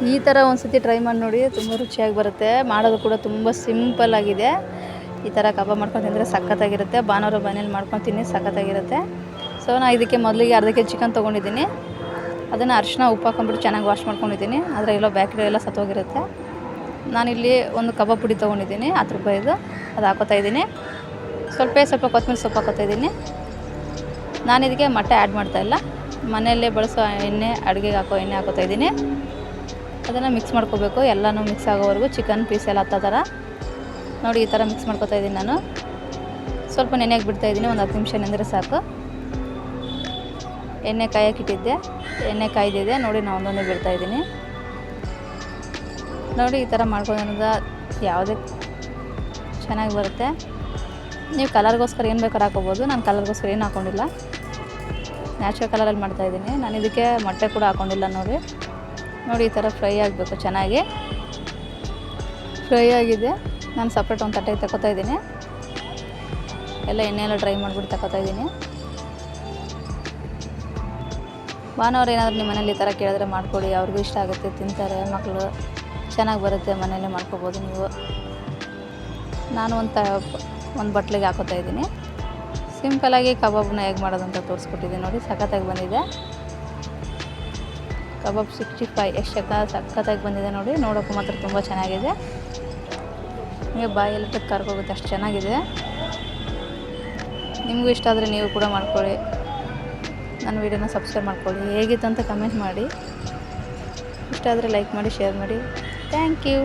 ಈ ಥರ ಒಂದು ಸತಿ ಟ್ರೈ ಮಾಡಿ ನೋಡಿ, ತುಂಬ ರುಚಿಯಾಗಿ ಬರುತ್ತೆ. ಮಾಡೋದು ಕೂಡ ತುಂಬ ಸಿಂಪಲ್ ಆಗಿದೆ. ಈ ಥರ ಕಬಾಬ್ ಮಾಡ್ಕೊಂಡು ತಿಂದರೆ ಸಖತ್ತಾಗಿರುತ್ತೆ. ಭಾನುವಾರ ಮನೇಲಿ ಮಾಡ್ಕೊಂಡು ತಿನ್ನಿ, ಸಖತ್ತಾಗಿರುತ್ತೆ. ಸೊ ನಾನು ಇದಕ್ಕೆ ಮೊದಲಿಗೆ ಅರ್ಧ ಕೆ ಜಿ ಚಿಕನ್ ತೊಗೊಂಡಿದ್ದೀನಿ. ಅದನ್ನು ಅರಿಶಿನ ಉಪ್ಪು ಹಾಕೊಂಡ್ಬಿಟ್ಟು ಚೆನ್ನಾಗಿ ವಾಶ್ ಮಾಡ್ಕೊಂಡಿದ್ದೀನಿ. ಆದರೆ ಎಲ್ಲೋ ಬ್ಯಾಕ್ಟೀರಿಯಾ ಎಲ್ಲ ಸತ್ತೋಗಿರುತ್ತೆ. ನಾನಿಲ್ಲಿ ಒಂದು ಕಬಾಬ್ ಪುಡಿ ತೊಗೊಂಡಿದ್ದೀನಿ, 10 ರೂಪಾಯಿದು. ಅದು ಹಾಕೋತಾ ಇದ್ದೀನಿ. ಸ್ವಲ್ಪ ಕೊತ್ತಂಬರಿ ಸೊಪ್ಪು ಹಾಕೋತಾ ಇದ್ದೀನಿ. ನಾನು ಇದಕ್ಕೆ ಮೊಟ್ಟೆ ಆ್ಯಡ್ ಮಾಡ್ತಾಯಿಲ್ಲ, ಮನೆಯಲ್ಲೇ ಬಳಸೋ ಎಣ್ಣೆ, ಅಡುಗೆಗೆ ಹಾಕೋ ಎಣ್ಣೆ ಹಾಕೋತಾ ಇದ್ದೀನಿ. ಅದನ್ನು ಮಿಕ್ಸ್ ಮಾಡ್ಕೋಬೇಕು, ಎಲ್ಲನೂ ಮಿಕ್ಸ್ ಆಗೋವರೆಗೂ. ಚಿಕನ್ ಪೀಸ್ ಎಲ್ಲ ಹತ್ತೋ ಥರ ನೋಡಿ, ಈ ಥರ ಮಿಕ್ಸ್ ಮಾಡ್ಕೋತಾ ಇದ್ದೀನಿ. ನಾನು ಸ್ವಲ್ಪ ನೆನೆಗೆ ಬಿಡ್ತಾಯಿದ್ದೀನಿ, ಒಂದು 10 ನಿಮಿಷ ನೆಂದರೆ ಸಾಕು. ಎಣ್ಣೆ ಕಾಯಕ್ಕಿಟ್ಟಿದ್ದೆ, ಎಣ್ಣೆ ಕಾಯ್ದಿದೆ ನೋಡಿ. ನಾನು ಒಂದೊಂದೇ ಬಿಡ್ತಾಯಿದ್ದೀನಿ ನೋಡಿ. ಈ ಥರ ಮಾಡ್ಕೊಳ್ಳೋದ್ರಿಂದ ಯಾವುದೇ ಚೆನ್ನಾಗಿ ಬರುತ್ತೆ. ನೀವು ಕಲರ್ಗೋಸ್ಕರ ಏನು ಬೇಕಾದ್ರೂ ಹಾಕೋಬೋದು. ನಾನು ಕಲರ್ಗೋಸ್ಕರ ಏನು ಹಾಕ್ಕೊಂಡಿಲ್ಲ, ನ್ಯಾಚುರಲ್ ಕಲರಲ್ಲಿ ಮಾಡ್ತಾಯಿದ್ದೀನಿ. ನಾನು ಇದಕ್ಕೆ ಮೊಟ್ಟೆ ಕೂಡ ಹಾಕ್ಕೊಂಡಿಲ್ಲ ನೋಡಿ. ಈ ಥರ ಫ್ರೈ ಆಗಬೇಕು, ಚೆನ್ನಾಗಿ ಫ್ರೈ ಆಗಿದೆ. ನಾನು ಸಪ್ರೇಟ್ ಒಂದು ತಟ್ಟೆಗೆ ತಗೋತಾ ಇದ್ದೀನಿ. ಎಲ್ಲ ಎಣ್ಣೆ ಡ್ರೈ ಮಾಡಿಬಿಟ್ಟು ತಗೋತಾ ಇದ್ದೀನಿ. ಭಾನುವಾರ ಏನಾದರೂ ನಿಮ್ಮ ಮನೇಲಿ ಈ ಥರ ಕೇಳಿದ್ರೆ ಮಾಡಿಕೊಡಿ, ಅವ್ರಿಗೂ ಇಷ್ಟ ಆಗುತ್ತೆ, ತಿಂತಾರೆ ಮಕ್ಕಳು. ಚೆನ್ನಾಗಿ ಬರುತ್ತೆ, ಮನೆಯಲ್ಲೇ ಮಾಡ್ಕೊಬೋದು ನೀವು. ನಾನು ಒಂದು ಬಟ್ಲಿಗೆ ಹಾಕೋತಾ ಇದ್ದೀನಿ. ಸಿಂಪಲಾಗಿ ಕಬಾಬ್ನ ಹೇಗೆ ಮಾಡೋದು ಅಂತ ತೋರಿಸ್ಕೊಟ್ಟಿದ್ದೀನಿ ನೋಡಿ. ಸಖತ್ತಾಗಿ ಬಂದಿದೆ ಕಬಾಬ್ 65 ಎಷ್ಟು ಸಖತ್ತಾಗಿ ಬಂದಿದೆ ನೋಡಿ. ನೋಡೋಕ್ಕೂ ಮಾತ್ರ ತುಂಬ ಚೆನ್ನಾಗಿದೆ. ನಿಮಗೆ ಬಾಯಲ್ಲಿ ಕರ್ಕೋಗುತ್ತೆ, ಅಷ್ಟು ಚೆನ್ನಾಗಿದೆ. ನಿಮಗೂ ಇಷ್ಟ ಆದರೆ ನೀವು ಕೂಡ ಮಾಡ್ಕೊಳ್ಳಿ. ನನ್ನ ವೀಡಿಯೋನ ಸಬ್ಸ್ಕ್ರೈಬ್ ಮಾಡ್ಕೊಳ್ಳಿ. ಹೇಗಿತ್ತು ಅಂತ ಕಮೆಂಟ್ ಮಾಡಿ. ಇಷ್ಟ ಆದರೆ ಲೈಕ್ ಮಾಡಿ, ಶೇರ್ ಮಾಡಿ. Thank you.